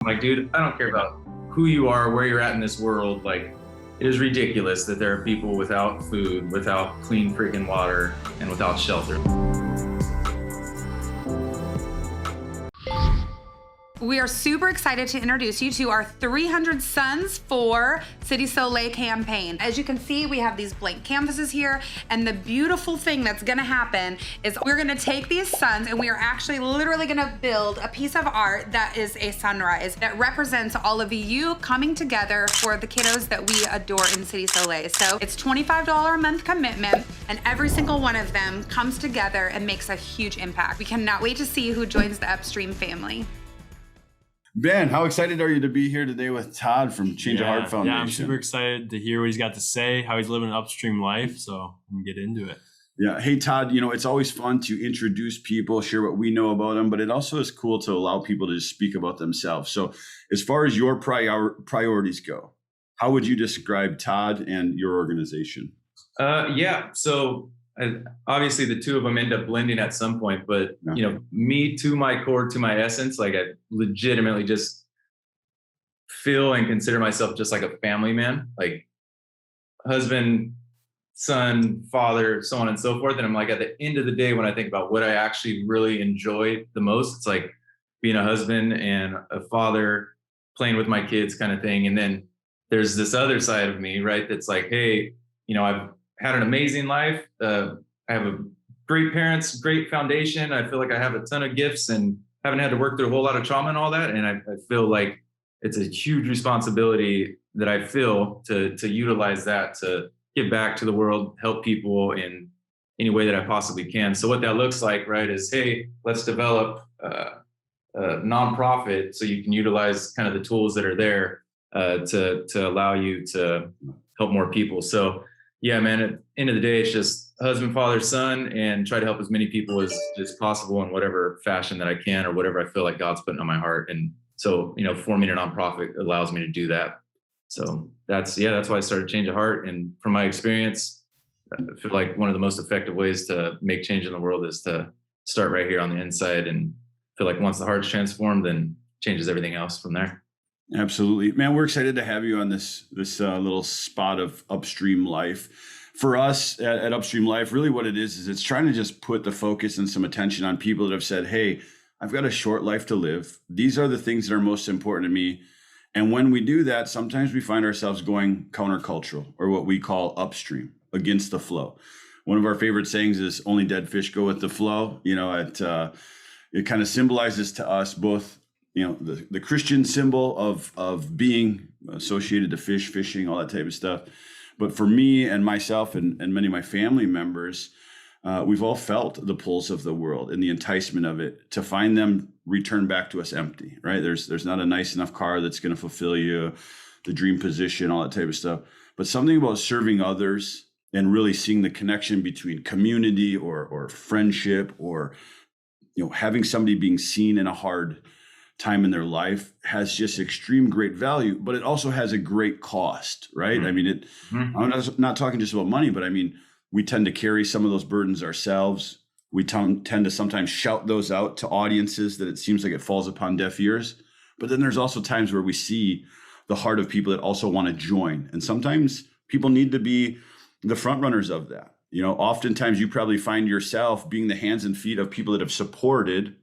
I'm like, dude, I don't care about who you are, where you're at in this world. Like, it is ridiculous that there are people without food, without clean freaking water, and without shelter. We are super excited to introduce you to our 300 Sons for City Soleil campaign. As you can see, we have these blank canvases here, and the beautiful thing that's gonna happen is we're gonna take these suns and we are actually literally gonna build a piece of art that is a sunrise that represents all of you coming together for the kiddos that we adore in City Soleil. So it's $25 a month commitment, and every single one of them comes together and makes a huge impact. We cannot wait to see who joins the Upstream family. Ben, how excited are you to be here today with Todd from Change a Heart Foundation? Yeah, I'm super excited to hear what he's got to say, how he's living an upstream life. So I'm going to get into it. Yeah. Hey, Todd, it's always fun to introduce people, share what we know about them, but it also is cool to allow people to speak about themselves. So as far as your priorities go, how would you describe Todd and your organization? So obviously the two of them end up blending at some point, but me to my core, to my essence, like I legitimately just feel and consider myself just like a family man, like husband, son, father, so on and so forth. And I'm like, at the end of the day, when I think about what I actually really enjoy the most, it's like being a husband and a father, playing with my kids kind of thing. And then there's this other side of me, right? That's like, hey, I've had an amazing life. I have a great parents, great foundation. I feel like I have a ton of gifts and haven't had to work through a whole lot of trauma and all that. And I feel like it's a huge responsibility that I feel to utilize that to give back to the world, help people in any way that I possibly can. So what that looks like, right, is, hey, let's develop a nonprofit so you can utilize kind of the tools that are there to allow you to help more people. So yeah, man, at the end of the day, it's just husband, father, son, and try to help as many people as possible in whatever fashion that I can or whatever I feel like God's putting on my heart. And so, forming a nonprofit allows me to do that. So that's why I started Change a Heart. And from my experience, I feel like one of the most effective ways to make change in the world is to start right here on the inside, and feel like once the heart's transformed, then changes everything else from there. Absolutely. Man, we're excited to have you on this little spot of Upstream Life. For us at Upstream Life, really what it is it's trying to just put the focus and some attention on people that have said, hey, I've got a short life to live. These are the things that are most important to me. And when we do that, sometimes we find ourselves going countercultural, or what we call upstream, against the flow. One of our favorite sayings is only dead fish go with the flow. It kind of symbolizes to us both the Christian symbol of being associated to fishing, all that type of stuff. But for me and myself and many of my family members, we've all felt the pulls of the world and the enticement of it, to find them return back to us empty, right? There's not a nice enough car that's going to fulfill you, the dream position, all that type of stuff. But something about serving others and really seeing the connection between community or friendship, or having somebody being seen in a hard time in their life, has just extreme great value, but it also has a great cost, right? Mm-hmm. I mean, I'm not talking just about money, but I mean, we tend to carry some of those burdens ourselves. We tend to sometimes shout those out to audiences that it seems like it falls upon deaf ears. But then there's also times where we see the heart of people that also want to join. And sometimes people need to be the front runners of that. Oftentimes you probably find yourself being the hands and feet of people that have supported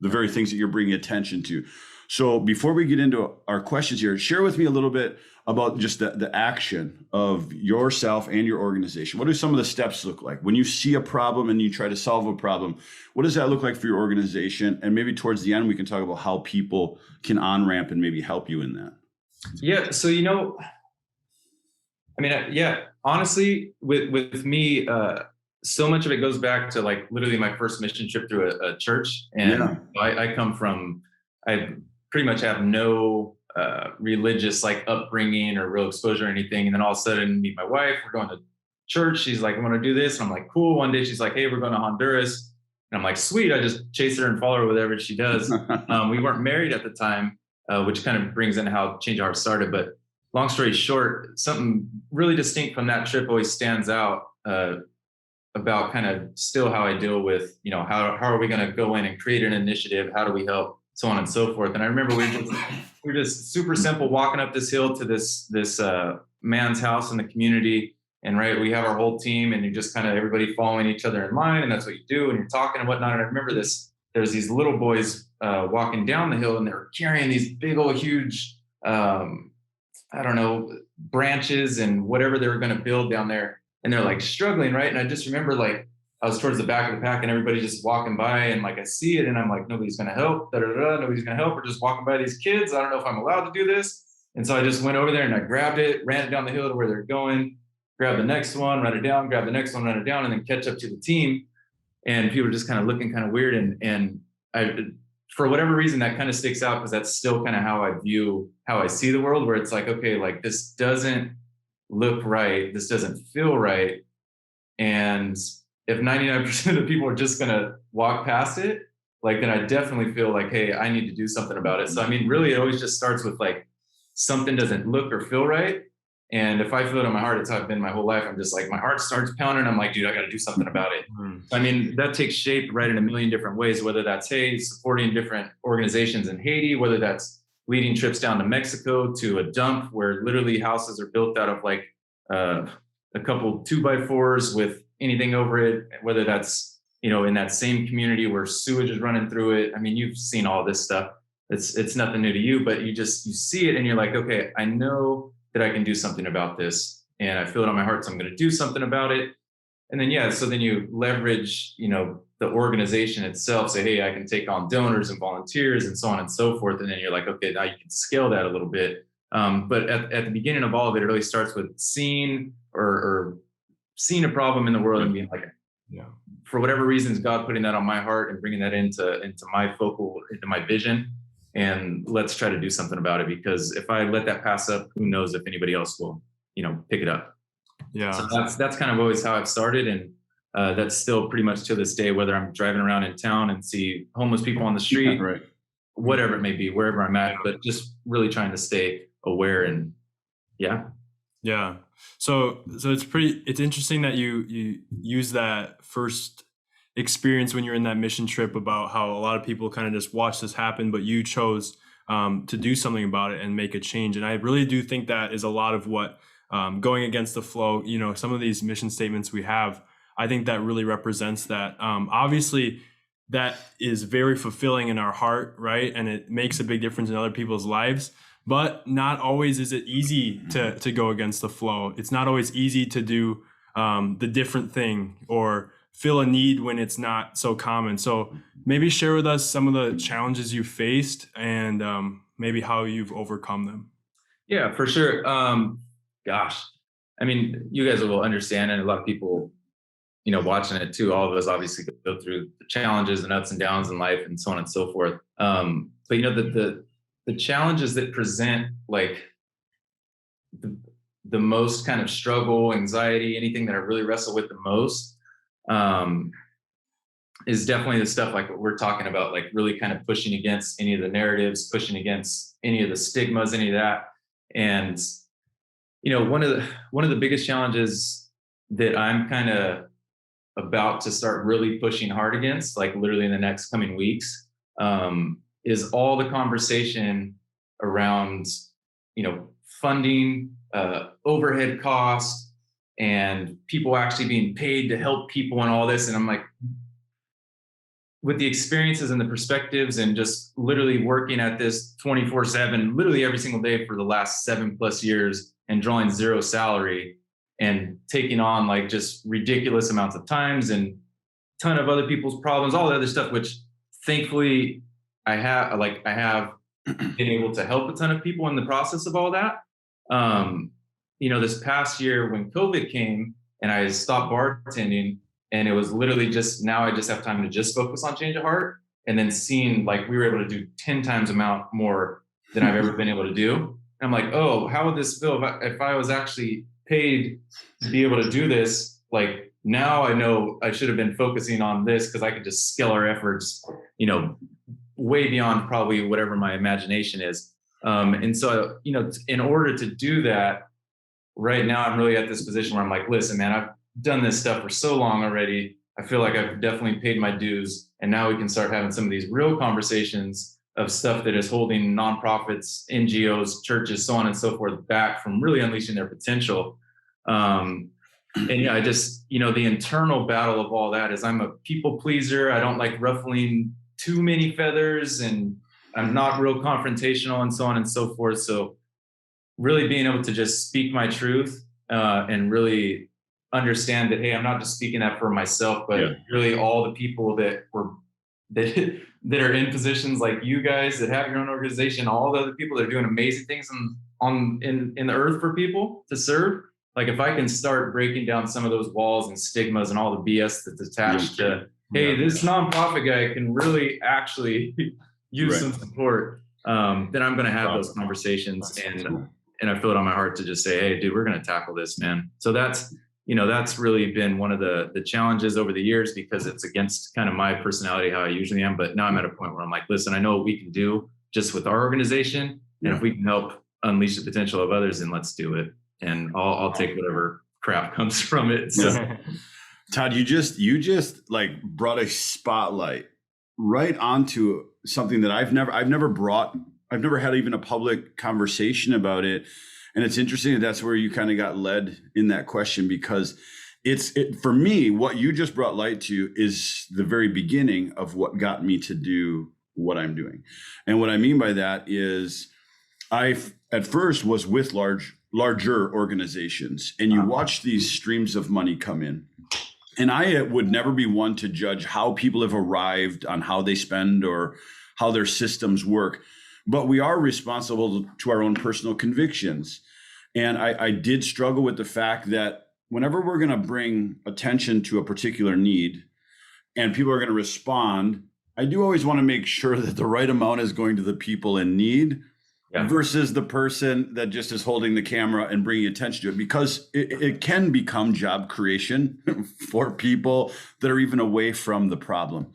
the very things that you're bringing attention to. So before we get into our questions here, share with me a little bit about just the action of yourself and your organization. What do some of the steps look like? When you see a problem and you try to solve a problem, what does that look like for your organization? And maybe towards the end, we can talk about how people can on-ramp and maybe help you in that. Yeah. So, honestly, with me, so much of it goes back to like literally my first mission trip through a church. And I pretty much have no religious like upbringing or real exposure or anything. And then all of a sudden meet my wife, we're going to church. She's like, I want to do this. And I'm like, cool. One day she's like, hey, we're going to Honduras. And I'm like, sweet. I just chase her and follow her, whatever she does. We weren't married at the time, which kind of brings in how Change a Heart started. But long story short, something really distinct from that trip always stands out about kind of still how I deal with, how are we going to go in and create an initiative? How do we help so on and so forth. And I remember we were just super simple walking up this hill to this man's house in the community. And right, we have our whole team and you just kind of everybody following each other in line. And that's what you do. And you're talking and whatnot. And I remember there's these little boys walking down the hill and they're carrying these big old huge, I don't know, branches and whatever they were going to build down there. And they're like struggling, right? And I just remember like I was towards the back of the pack and everybody just walking by and like I see it and I'm like, nobody's going to help, nobody's going to help. We're just walking by these kids. I don't know if I'm allowed to do this. And so I just went over there and I grabbed it, ran it down the hill to where they're going, grab the next one, run it down, grab the next one, run it down, and then catch up to the team. And people were just kind of looking kind of weird. And I, for whatever reason, that kind of sticks out because that's still kind of how I see the world, where it's like, okay, like this doesn't look right. This doesn't feel right. And if 99% of the people are just going to walk past it, like, then I definitely feel like, hey, I need to do something about it. So, I mean, really, it always just starts with like, something doesn't look or feel right. And if I feel it in my heart, it's how I've been my whole life. I'm just like, my heart starts pounding. I'm like, dude, I got to do something about it. I mean, that takes shape right in a million different ways, whether that's, hey, supporting different organizations in Haiti, whether that's leading trips down to Mexico to a dump where literally houses are built out of like a couple 2x4s with anything over it, whether that's, you know, in that same community where sewage is running through it. I mean, you've seen all this stuff. It's nothing new to you, but you see it and you're like, okay, I know that I can do something about this and I feel it on my heart. So I'm going to do something about it. And then, yeah, so then you leverage, you know, the organization itself, say, hey, I can take on donors and volunteers and so on and so forth. And then you're like, okay, now you can scale that a little bit. But at the beginning of all of it, it really starts with seeing or seeing a problem in the world and being like, yeah, for whatever reasons, God putting that on my heart and bringing that into my vision. And let's try to do something about it, because if I let that pass up, who knows if anybody else will, you know, pick it up. Yeah. So that's kind of always how I've started. And that's still pretty much to this day, whether I'm driving around in town and see homeless people on the street, right, whatever it may be, wherever I'm at, but just really trying to stay aware. And yeah. Yeah. So it's interesting that you use that first experience when you're in that mission trip about how a lot of people kind of just watch this happen, but you chose to do something about it and make a change. And I really do think that is a lot of what going against the flow, you know, some of these mission statements we have, I think that really represents that. Obviously, that is very fulfilling in our heart, right? And it makes a big difference in other people's lives. But not always is it easy to go against the flow. It's not always easy to do the different thing or fill a need when it's not so common. So maybe share with us some of the challenges you faced and maybe how you've overcome them. Yeah, for sure. Gosh, I mean, you guys will understand, and a lot of people, you know, watching it too, all of us obviously go through the challenges and ups and downs in life and so on and so forth. But you know, the challenges that present like the most kind of struggle, anxiety, anything that I really wrestle with the most, is definitely the stuff like what we're talking about, like really kind of pushing against any of the narratives, pushing against any of the stigmas, any of that. And, you know, one of the biggest challenges that I'm kind of about to start really pushing hard against, like literally in the next coming weeks, is all the conversation around, you know, funding, overhead costs, and people actually being paid to help people and all this. And I'm like, with the experiences and the perspectives and just literally working at this 24/7, literally every single day for the last 7+ years and drawing zero salary and taking on like just ridiculous amounts of times and a ton of other people's problems, all the other stuff, which thankfully I have been able to help a ton of people in the process of all that. You know, this past year when COVID came and I stopped bartending, and it was literally just, now I just have time to just focus on change of heart. And then seeing like we were able to do 10 times amount more than I've ever been able to do. And I'm like, oh, how would this feel if I was actually paid to be able to do this? Like now I know I should have been focusing on this because I could just scale our efforts, you know, way beyond probably whatever my imagination is. And so, you know, in order to do that, right now I'm really at this position where I'm like, listen, man, I've done this stuff for so long already. I feel like I've definitely paid my dues. And now we can start having some of these real conversations of stuff that is holding nonprofits, NGOs, churches, so on and so forth back from really unleashing their potential. And yeah, I just, the internal battle of all that is I'm a people pleaser. I don't like ruffling too many feathers, and I'm not real confrontational and so on and so forth. So really being able to just speak my truth and really understand that, hey, I'm not just speaking that for myself, but really all the people that are in positions like you guys that have your own organization, all the other people that are doing amazing things in the earth for people to serve. Like if I can start breaking down some of those walls and stigmas and all the BS that's attached to, hey, this nonprofit guy can really actually use some support, then I'm going to have those conversations. And I feel it on my heart to just say, hey, dude, we're going to tackle this, man. So that's really been one of the challenges over the years, because it's against kind of my personality, how I usually am. But now I'm at a point where I'm like, listen, I know what we can do just with our organization. And if we can help unleash the potential of others, then let's do it. And I'll take whatever crap comes from it. So. Todd, you just like brought a spotlight right onto something that I've never had even a public conversation about it. And it's interesting that's where you kind of got led in that question, because for me, what you just brought light to is the very beginning of what got me to do what I'm doing. And what I mean by that is I at first was with larger organizations, and you watch these streams of money come in. And I would never be one to judge how people have arrived on how they spend or how their systems work, but we are responsible to our own personal convictions. And I did struggle with the fact that whenever we're going to bring attention to a particular need and people are going to respond, I do always want to make sure that the right amount is going to the people in need versus the person that just is holding the camera and bringing attention to it, because it can become job creation for people that are even away from the problem.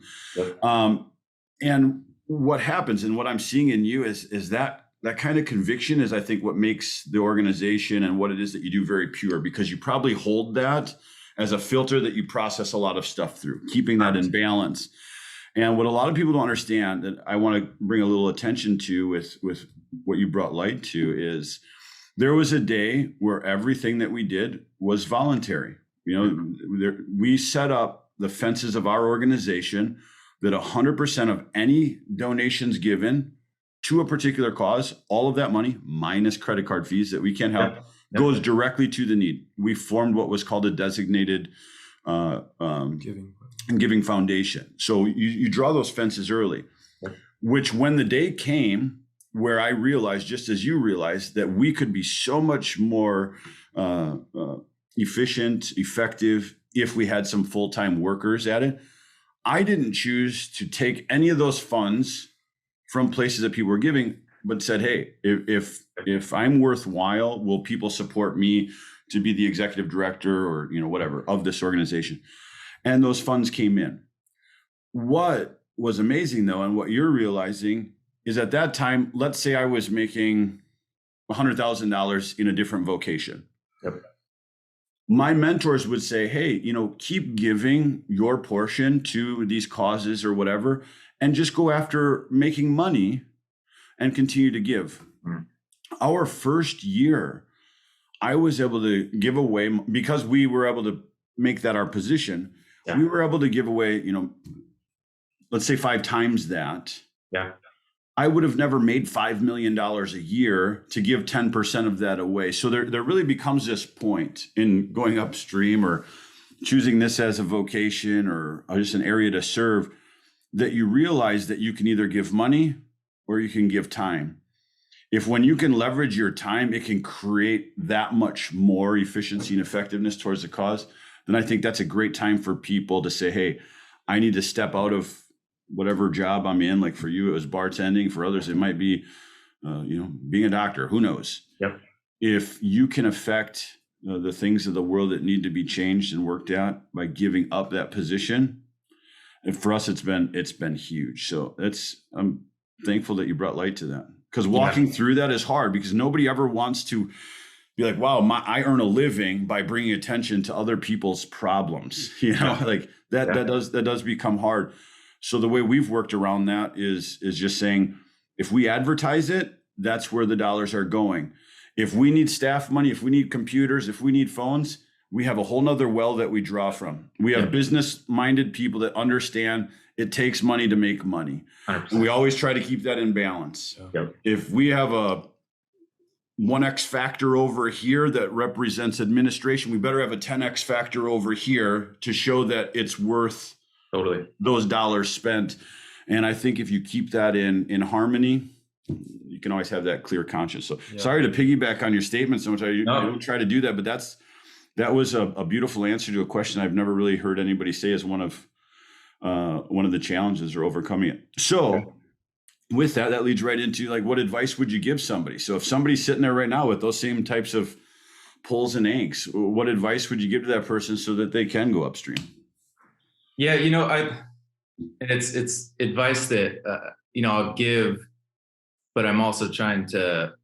And what happens, and what I'm seeing in you is that kind of conviction is, I think, what makes the organization and what it is that you do very pure, because you probably hold that as a filter that you process a lot of stuff through, keeping that in balance. And what a lot of people don't understand, that I want to bring a little attention to with what you brought light to, is there was a day where everything that we did was voluntary. We set up the fences of our organization that 100% of any donations given to a particular cause, all of that money, minus credit card fees that we can't help, goes directly to the need. We formed what was called a designated giving foundation. So you draw those fences early, which when the day came where I realized, just as you realized, that we could be so much more efficient, effective if we had some full-time workers at it, I didn't choose to take any of those funds from places that people were giving, but said, hey, if I'm worthwhile, will people support me to be the executive director or whatever of this organization? And those funds came in. What was amazing, though, and what you're realizing is, at that time, let's say I was making $100,000 in a different vocation. My mentors would say, hey, keep giving your portion to these causes or whatever, and just go after making money and continue to give. Our first year, I was able to give away, because we were able to make that our position. We were able to give away, let's say 5 times that. I would have never made $5 million a year to give 10% of that away. So there really becomes this point in going upstream or choosing this as a vocation or just an area to serve, that you realize that you can either give money or you can give time. When you can leverage your time, it can create that much more efficiency and effectiveness towards the cause. Then I think that's a great time for people to say, hey, I need to step out of whatever job I'm in. Like for you, it was bartending. For others, it might be, being a doctor. Who knows? If you can affect the things of the world that need to be changed and worked out by giving up that position, and for us, it's been huge. So I'm thankful that you brought light to that, because walking through that is hard, because nobody ever wants to be like, wow, I earn a living by bringing attention to other people's problems. Like that does become hard. So the way we've worked around that is just saying, If we advertise it, that's where the dollars are going. If we need staff money, if we need computers, if we need phones, we have a whole nother well that we draw from. We have business-minded people that understand it takes money to make money. 100%. And we always try to keep that in balance. Yep. If we have a 1X factor over here that represents administration, we better have a 10X factor over here to show that it's worth those dollars spent. And I think if you keep that in harmony, you can always have that clear conscience. So sorry to piggyback on your statement so much. I don't try to do that, but that was a beautiful answer to a question I've never really heard anybody say as one of the challenges or overcoming it. So with that leads right into like, what advice would you give somebody? So if somebody's sitting there right now with those same types of pulls and angst, what advice would you give to that person so that they can go upstream? Yeah, it's advice that I'll give, but I'm also trying to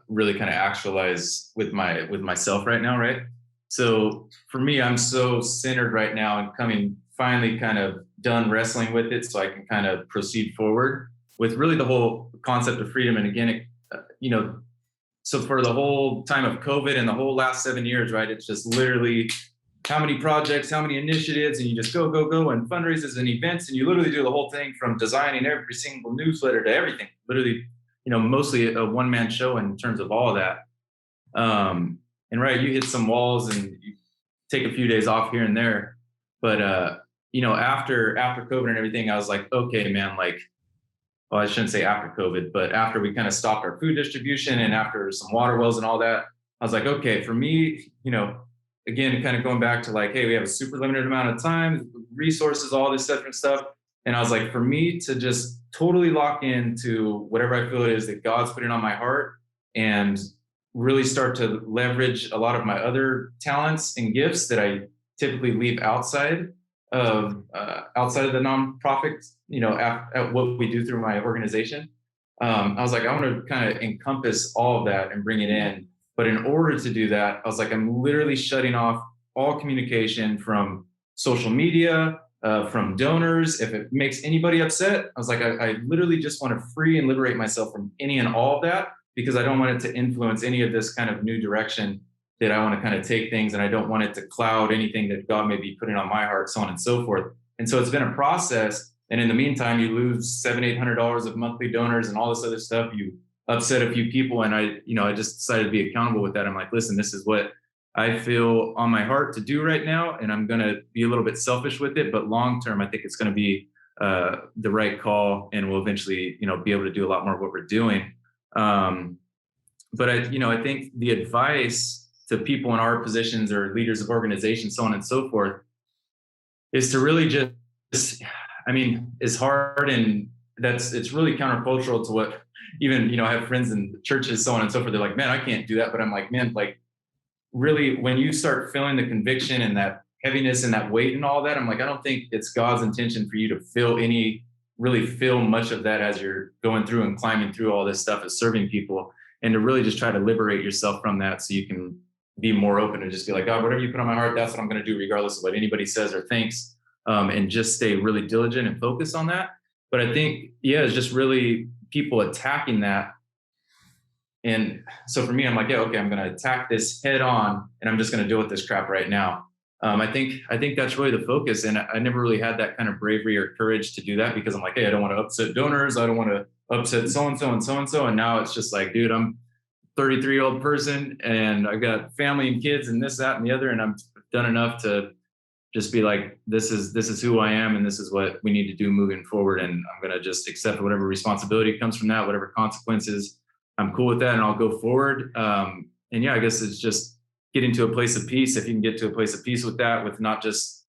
really kind of actualize with myself right now, right? So for me, I'm so centered right now and finally kind of done wrestling with it, so I can kind of proceed forward with really the whole concept of freedom. And again, so for the whole time of COVID and the whole last 7 years, right, it's just literally how many projects, how many initiatives, and you just go, and fundraisers and events, and you literally do the whole thing from designing every single newsletter to everything, literally, mostly a one-man show in terms of all of that. And right, you hit some walls and you take a few days off here and there. But, after COVID and everything, I was like, okay, man, well, I shouldn't say after COVID, but after we kind of stopped our food distribution and after some water wells and all that, I was like, okay, for me, again, kind of going back to like, hey, we have a super limited amount of time, resources, all this different stuff. And I was like, for me to just totally lock into whatever I feel it is that God's putting on my heart and really start to leverage a lot of my other talents and gifts that I typically leave outside of the nonprofit, at what we do through my organization. I was like, I want to kind of encompass all of that and bring it in. But in order to do that, I was like, I'm literally shutting off all communication from social media, from donors. If it makes anybody upset, I was like, I literally just want to free and liberate myself from any and all of that, because I don't want it to influence any of this kind of new direction that I want to kind of take things. And I don't want it to cloud anything that God may be putting on my heart, so on and so forth. And so it's been a process. And in the meantime, you lose $700-800 of monthly donors and all this other stuff. You upset a few people. And I just decided to be accountable with that. I'm like, listen, this is what I feel on my heart to do right now. And I'm going to be a little bit selfish with it, but long-term, I think it's going to be the right call, and we'll eventually, be able to do a lot more of what we're doing. But I think the advice to people in our positions or leaders of organizations, so on and so forth, is to really just, it's hard, and it's really countercultural to what even, I have friends in churches, so on and so forth. They're like, man, I can't do that. But I'm like, man, really, when you start feeling the conviction and that heaviness and that weight and all that, I'm like, I don't think it's God's intention for you to feel much of that as you're going through and climbing through all this stuff as serving people, and to really just try to liberate yourself from that so you can be more open and just be like, God, whatever you put on my heart, that's what I'm going to do, regardless of what anybody says or thinks, and just stay really diligent and focus on that. But I think, it's just really people attacking that. And so for me, I'm like, I'm going to attack this head on, and I'm just going to deal with this crap right now. I think that's really the focus. And I never really had that kind of bravery or courage to do that, because I'm like, hey, I don't want to upset donors. I don't want to upset so-and-so and so-and-so. And now it's just like, dude, I'm a 33-year-old person and I've got family and kids and this, that, and the other. And I've done enough to just be like, this is who I am, and this is what we need to do moving forward. And I'm going to just accept whatever responsibility comes from that, whatever consequences. I'm cool with that, and I'll go forward. I guess it's just getting to a place of peace. If you can get to a place of peace with that, with not just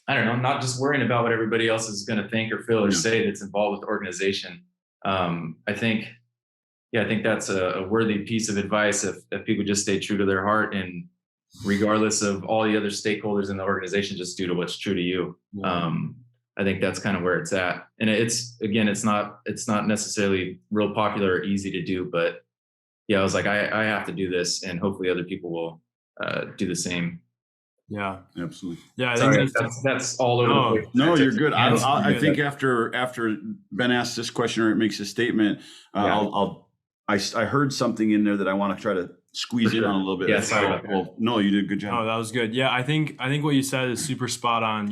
worrying about what everybody else is going to think or feel or say that's involved with the organization. I think that's a worthy piece of advice if people just stay true to their heart, and regardless of all the other stakeholders in the organization, just do to what's true to you. I think that's kind of where it's at. And it's not necessarily real popular or easy to do, but I was like, I have to do this, and hopefully other people will do the same. Yeah, absolutely. Yeah, I Sorry, think that's all over the place. No, you're good. Yeah, I think after Ben asks this question or it makes a statement, I heard something in there that I want to try to squeeze in on a little bit. Yeah, sorry about that. Well, no, you did a good job. Oh, that was good. Yeah, I think what you said is super spot on.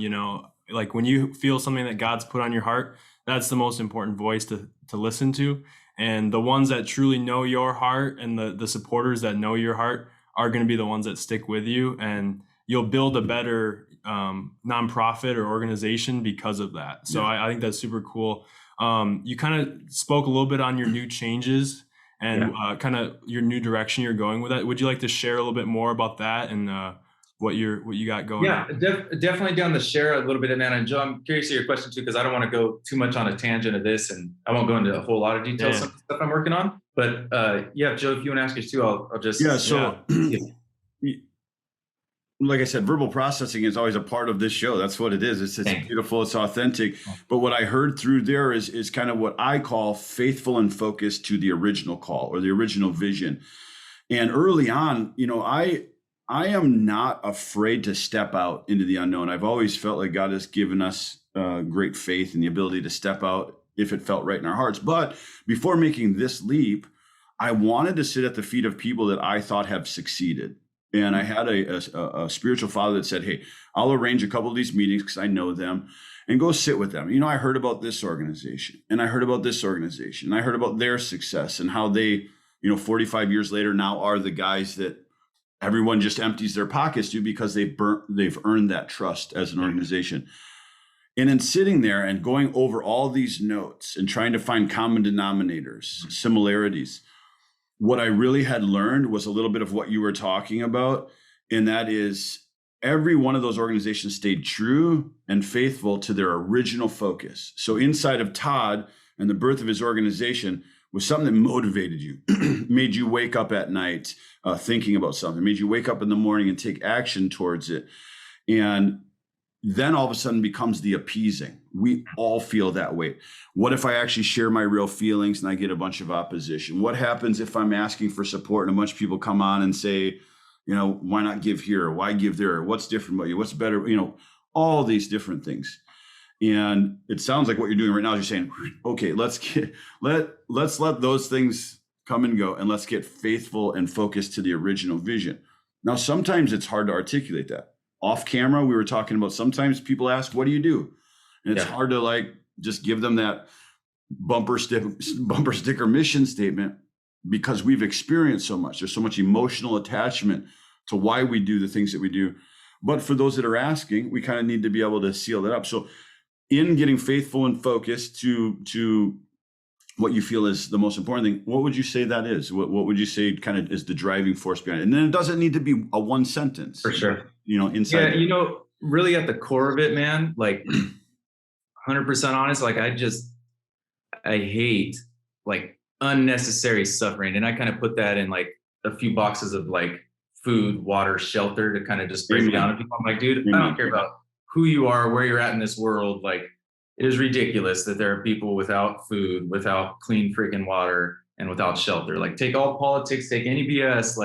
Like when you feel something that God's put on your heart, that's the most important voice to listen to. And the ones that truly know your heart and the supporters that know your heart are going to be the ones that stick with you, and you'll build a better nonprofit or organization because of that. So I think that's super cool. You kind of spoke a little bit on your new changes and kind of your new direction you're going with that. Would you like to share a little bit more about that and what you got going? Yeah, definitely down to share a little bit of that. And Joe, I'm curious to your question too, because I don't want to go too much on a tangent of this, and I won't go into a whole lot of details of stuff I'm working on. But Joe, if you want to ask yours too, I'll just like I said, verbal processing is always a part of this show. That's what it is. It's beautiful. It's authentic. But what I heard through there is kind of what I call faithful and focused to the original call or the original vision. And early on, I am not afraid to step out into the unknown. I've always felt like God has given us great faith and the ability to step out if it felt right in our hearts. But before making this leap, I wanted to sit at the feet of people that I thought have succeeded. And I had a spiritual father that said, hey, I'll arrange a couple of these meetings because I know them and go sit with them. I heard about this organization and I heard about this organization and I heard about their success and how they, 45 years later now are the guys that everyone just empties their pockets to because they've earned that trust as an organization. And in sitting there and going over all these notes and trying to find common denominators, similarities, what I really had learned was a little bit of what you were talking about. And that is every one of those organizations stayed true and faithful to their original focus. So inside of Todd and the birth of his organization was something that motivated you, made you wake up at night thinking about something, made you wake up in the morning and take action towards it. And then all of a sudden becomes the appeasing. We all feel that way. What if I actually share my real feelings and I get a bunch of opposition? What happens if I'm asking for support and a bunch of people come on and say, why not give here? Or why give there? Or what's different about you? What's better? All these different things. And it sounds like what you're doing right now is you're saying, okay, let's let those things come and go and let's get faithful and focused to the original vision. Now, sometimes it's hard to articulate that. Off camera, we were talking about sometimes people ask, what do you do? And it's hard to just give them that bumper sticker mission statement because we've experienced so much. There's so much emotional attachment to why we do the things that we do. But for those that are asking, we kind of need to be able to seal that up. So in getting faithful and focused to what you feel is the most important thing, what would you say that is? What would you say kind of is the driving force behind it? And then it doesn't need to be a one sentence. For sure. Inside. Yeah, really at the core of it, man, 100% honest, I hate unnecessary suffering. And I kind of put that in a few boxes of food, water, shelter to kind of just break it down to people. I'm like, dude, I don't care about who you are, where you're at in this world. It is ridiculous that there are people without food, without clean freaking water, and without shelter. Take all politics, take any BS.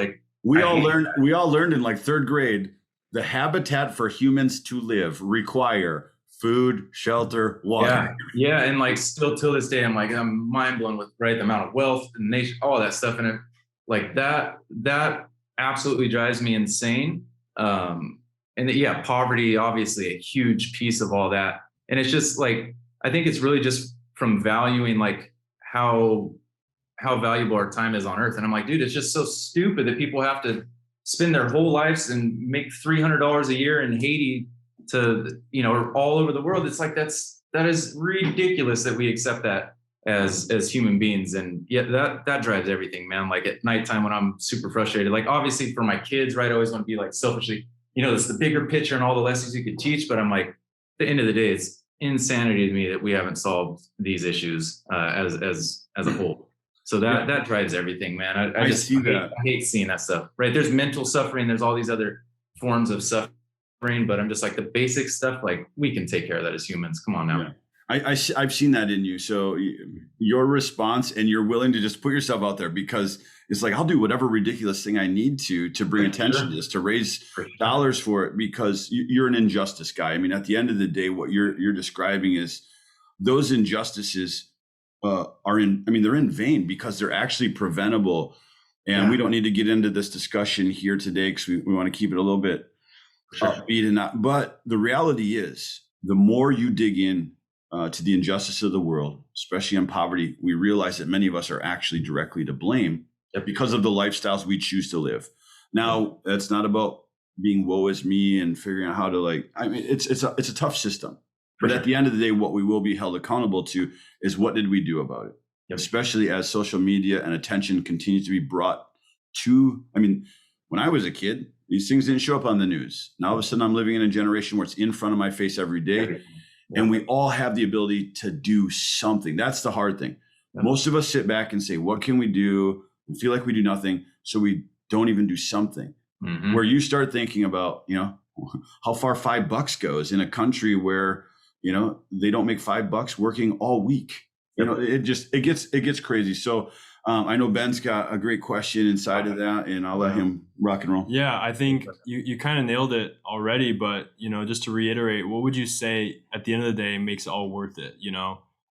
We all learned in third grade, the habitat for humans to live require food, shelter, water. Yeah. And still till this day, I'm mind blown with the amount of wealth and nation, all that stuff. And that absolutely drives me insane. Poverty, obviously a huge piece of all that. And it's just I think it's really just from valuing how valuable our time is on earth. And I'm like, dude, it's just so stupid that people have to spend their whole lives and make $300 a year in Haiti to, all over the world. It's that is ridiculous that we accept that as human beings. And that drives everything, man. At nighttime when I'm super frustrated, obviously for my kids, right? I always want to be selfishly, it's the bigger picture and all the lessons you could teach. But I'm at the end of the day, it's insanity to me that we haven't solved these issues as a whole. So that drives everything, man. I just see that. I hate seeing that stuff, right? There's mental suffering. There's all these other forms of suffering, but I'm just the basic stuff, we can take care of that as humans. Come on now. I've seen that in you. So your response, and you're willing to just put yourself out there, because it's like, I'll do whatever ridiculous thing I need to bring attention to this, to raise dollars for it, because you're an injustice guy. I mean, at the end of the day, what you're describing is those injustices they're in vain, because they're actually preventable. And we don't need to get into this discussion here today, because we want to keep it a little bit upbeat and not. But the reality is, the more you dig in to the injustice of the world, especially on poverty, we realize that many of us are actually directly to blame because of the lifestyles we choose to live. Now, that's not about being woe is me and figuring out how to it's a tough system. But at the end of the day, what we will be held accountable to is, what did we do about it? Especially as social media and attention continues to be brought to, when I was a kid, these things didn't show up on the news. Now, all of a sudden, I'm living in a generation where it's in front of my face every day. And we all have the ability to do something. That's the hard thing. Most of us sit back and say, what can we do? And feel like we do nothing. So we don't even do something. Where you start thinking about, how far $5 goes in a country where, they don't make $5 working all week. It gets crazy. So I know Ben's got a great question inside of that, and I'll let him rock and roll. Yeah, I think you kind of nailed it already, but just to reiterate, what would you say at the end of the day makes it all worth it?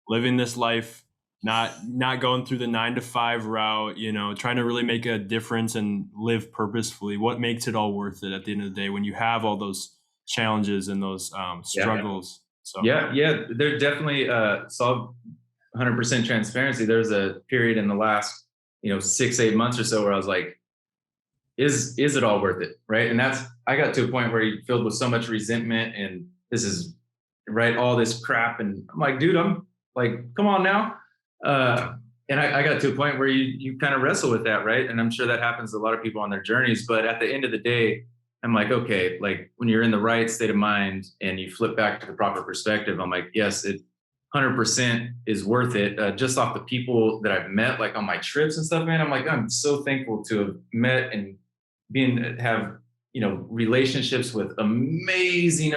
Living this life, not going through the 9-to-5 route, trying to really make a difference and live purposefully. What makes it all worth it at the end of the day when you have all those challenges and those struggles? So They're definitely solve 100% transparency. There's a period in the last 6-8 months or so where I was like, is it all worth it, right? And I got to a point where you're filled with so much resentment, and this is all this crap, and I'm like, dude, I'm like, come on now. And I got to a point where you kind of wrestle with that, right? And I'm sure that happens to a lot of people on their journeys. But at the end of the day, I'm like, okay, like when you're in the right state of mind and you flip back to the proper perspective, I'm like, yes, it 100% is worth it. Just off the people that I've met, like on my trips and stuff, man, I'm like, I'm so thankful to have met and have relationships with amazing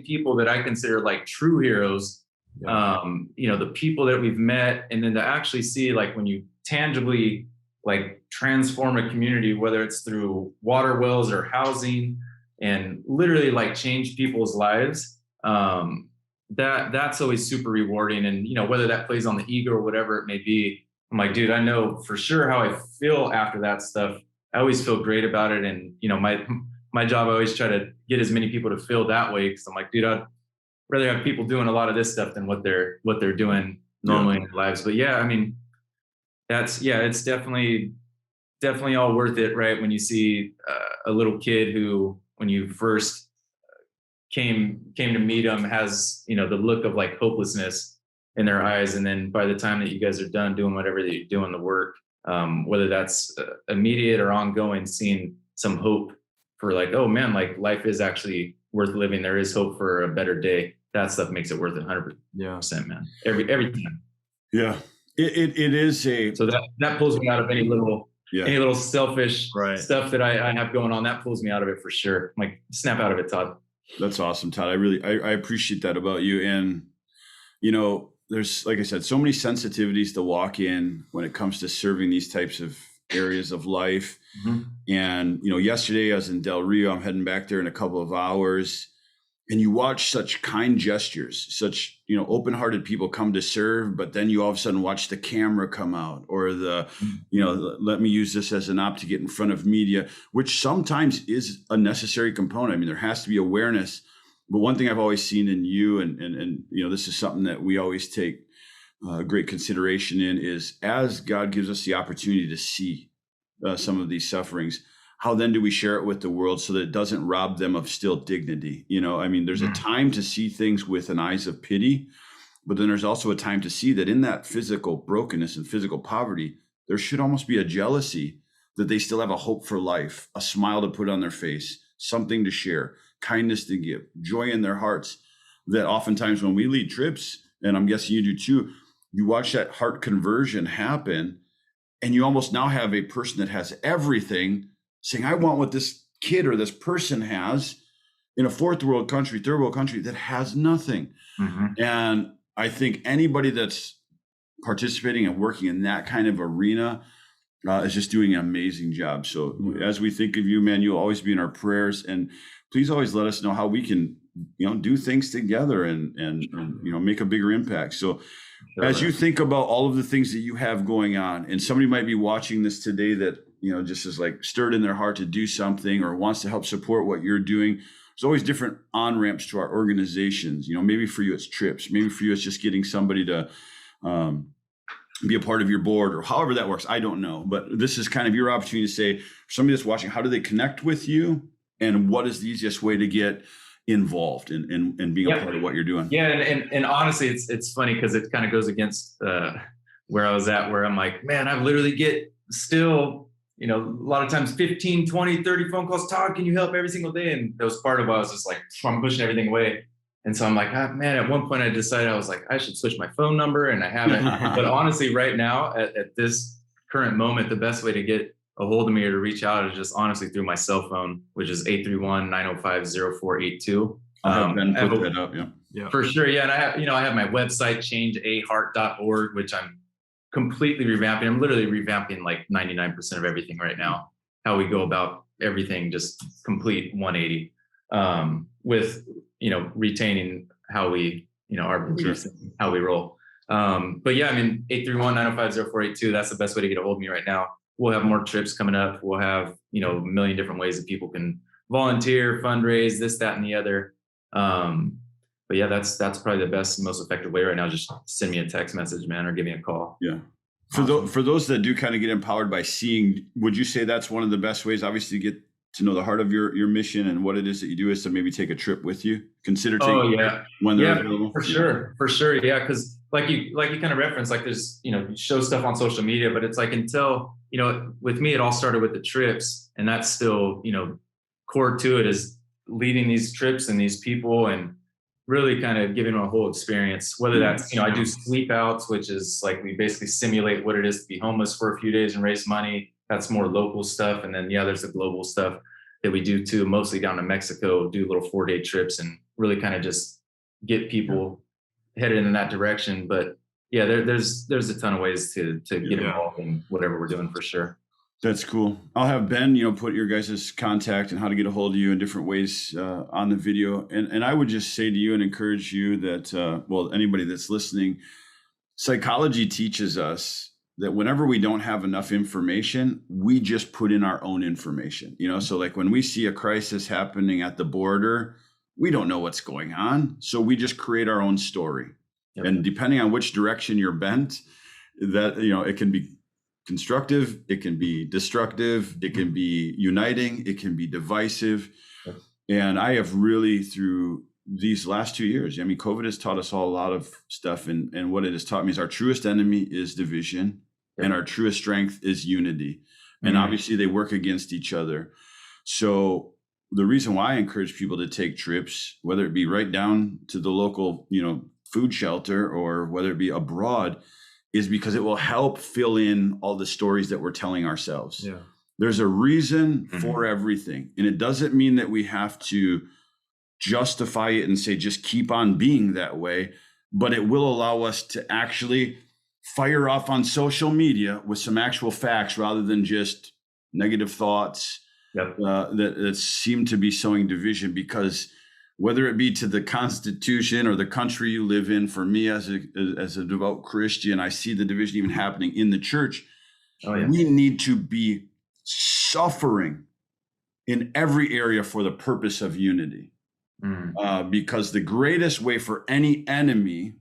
people that I consider like true heroes. The people that we've met, and then to actually see, like, when you tangibly like transform a community, whether it's through water wells or housing, and literally like change people's lives, that's always super rewarding. And whether that plays on the ego or whatever it may be, I'm like, dude, I know for sure how I feel after that stuff. I always feel great about it. And my job, I always try to get as many people to feel that way, because I'm like, dude, I'd rather have people doing a lot of this stuff than what they're doing normally in their lives. But it's definitely all worth it, right? When you see a little kid who, when you first came to meet them, has the look of like hopelessness in their eyes, and then by the time that you guys are done doing whatever that you're doing, the work, whether that's immediate or ongoing, seeing some hope for like, oh man, like life is actually worth living. There is hope for a better day. That stuff makes it worth it 100%, man. Every time. Yeah, it is so that pulls me out of any little selfish stuff that I have going on. That pulls me out of it for sure. I'm like, snap out of it, Todd. That's awesome, Todd. I appreciate that about you. And there's, like I said, so many sensitivities to walk in when it comes to serving these types of areas of life. And yesterday I was in Del Rio. I'm heading back there in a couple of hours. And you watch such kind gestures, such, open-hearted people come to serve, but then you all of a sudden watch the camera come out, or let me use this as an op to get in front of media, which sometimes is a necessary component. I mean, there has to be awareness. But one thing I've always seen in you, and this is something that we always take great consideration in, is as God gives us the opportunity to see some of these sufferings, how then do we share it with the world so that it doesn't rob them of still dignity? There's a time to see things with an eyes of pity, but then there's also a time to see that in that physical brokenness and physical poverty, there should almost be a jealousy that they still have a hope for life, a smile to put on their face, something to share, kindness to give, joy in their hearts. That oftentimes when we lead trips, and I'm guessing you do too, you watch that heart conversion happen, and you almost now have a person that has everything saying, I want what this kid or this person has. in a fourth world country, third world country that has nothing. And I think anybody that's participating and working in that kind of arena is just doing an amazing job. So as we think of you, man, you'll always be in our prayers, and please always let us know how we can, do things together and make a bigger impact. So as you think about all of the things that you have going on, and somebody might be watching this today that, just is like stirred in their heart to do something or wants to help support what you're doing, there's always different on-ramps to our organizations. Maybe for you it's trips, maybe for you it's just getting somebody to be a part of your board, or however that works. I don't know, but this is kind of your opportunity to say, for somebody that's watching, how do they connect with you, and what is the easiest way to get involved in being a part of what you're doing? Yeah. And honestly, it's funny because it kind of goes against where I was at, where I'm like, man, I literally get still, a lot of times 15, 20, 30 phone calls, Todd, can you help every single day? And that was part of why I was just like, I'm pushing everything away. And so I'm like, man, at one point I decided I was like, I should switch my phone number, and I haven't. But honestly, right now, at this current moment, the best way to get a hold of me or to reach out is just honestly through my cell phone, which is 831-905-0482. I'll have Ben put that up. Yeah. For sure. Yeah. And I have my website, changeaheart.org, which I'm completely revamping. I'm literally revamping like 99% of everything right now. How we go about everything, just complete 180, with, retaining how we, our beliefs, how we roll. But yeah, 831-905-0482, that's the best way to get a hold of me right now. We'll have more trips coming up. We'll have, a million different ways that people can volunteer, fundraise, this, that, and the other. But yeah, that's probably the best, most effective way right now. Just send me a text message, man, or give me a call. Yeah. For those that do kind of get empowered by seeing, would you say that's one of the best ways, obviously, to get to know the heart of your mission and what it is that you do, is to maybe take a trip with you? Consider taking when they're available. For sure. Yeah. Cause like you kind of referenced, like there's, you show stuff on social media, but it's like until, with me, it all started with the trips, and that's still, core to it is leading these trips and these people, and really kind of giving them a whole experience, whether that's, I do sleep outs, which is like, we basically simulate what it is to be homeless for a few days and raise money. That's more local stuff. And then, there's the global stuff that we do too, mostly down to Mexico, do little 4-day trips and really kind of just get people headed in that direction. But yeah, there's a ton of ways to get involved in whatever we're doing, for sure. That's cool. I'll have Ben, put your guys' contact and how to get a hold of you in different ways on the video. And I would just say to you and encourage you that, anybody that's listening, psychology teaches us that whenever we don't have enough information, we just put in our own information, so like when we see a crisis happening at the border, we don't know what's going on. So we just create our own story. Yep. And depending on which direction you're bent, that, it can be constructive, it can be destructive, it can be uniting, it can be divisive. Yep. And I have really, through these last 2 years, COVID has taught us all a lot of stuff. And what it has taught me is our truest enemy is division. Yep. And our truest strength is unity. And obviously they work against each other. So the reason why I encourage people to take trips, whether it be right down to the local, food shelter, or whether it be abroad, is because it will help fill in all the stories that we're telling ourselves. Yeah. There's a reason for everything. And it doesn't mean that we have to justify it and say, just keep on being that way, but it will allow us to actually fire off on social media with some actual facts rather than just negative thoughts. Yep. That seem to be sowing division, because whether it be to the Constitution or the country you live in, for me as a devout Christian, I see the division even happening in the church. Oh, yeah. We need to be suffering in every area for the purpose of unity. Because the greatest way for any enemy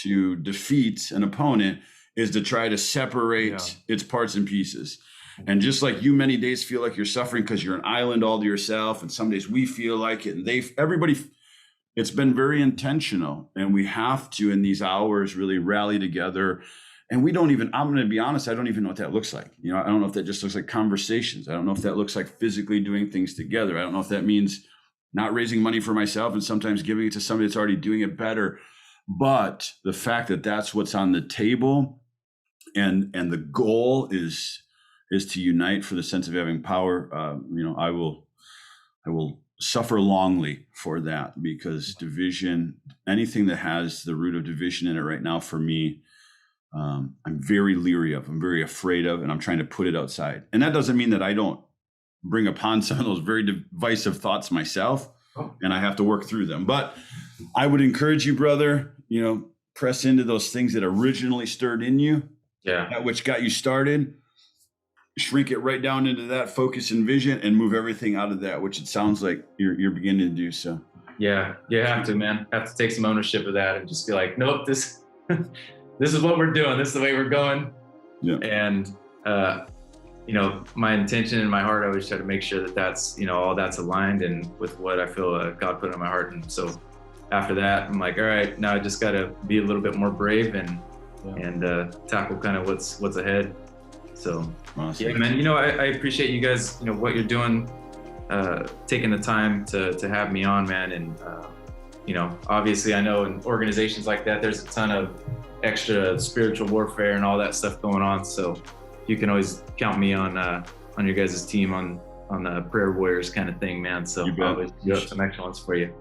to defeat an opponent is to try to separate its parts and pieces. And just like you many days feel like you're suffering because you're an island all to yourself, and some days we feel like it, and everybody, it's been very intentional, and we have to, in these hours, really rally together. And I'm going to be honest, I don't even know what that looks like. I don't know if that just looks like conversations. I don't know if that looks like physically doing things together. I don't know if that means not raising money for myself and sometimes giving it to somebody that's already doing it better. But the fact that that's what's on the table, and the goal is to unite for the sense of having power. I will suffer longly for that, because division, anything that has the root of division in it right now, for me, I'm very leery of, I'm very afraid of, and I'm trying to put it outside. And that doesn't mean that I don't bring upon some of those very divisive thoughts myself, and I have to work through them. But I would encourage you, brother, press into those things that originally stirred in you, that which got you started, shrink it right down into that focus and vision, and move everything out of that, which it sounds like you're beginning to do. So yeah, you have to, man. Have to take some ownership of that and just be like, nope, this is what we're doing. This is the way we're going. Yeah. And my intention in my heart, I always try to make sure that that's, all that's aligned and with what I feel God put in my heart. And so after that, I'm like, all right, now I just got to be a little bit more brave and tackle kind of what's ahead. So awesome. Yeah, man, I appreciate you guys, what you're doing, taking the time to have me on, man. And, obviously I know in organizations like that, there's a ton of extra spiritual warfare and all that stuff going on. So you can always count me on your guys' team on the prayer warriors kind of thing, man. So I'll always do up some excellence for you.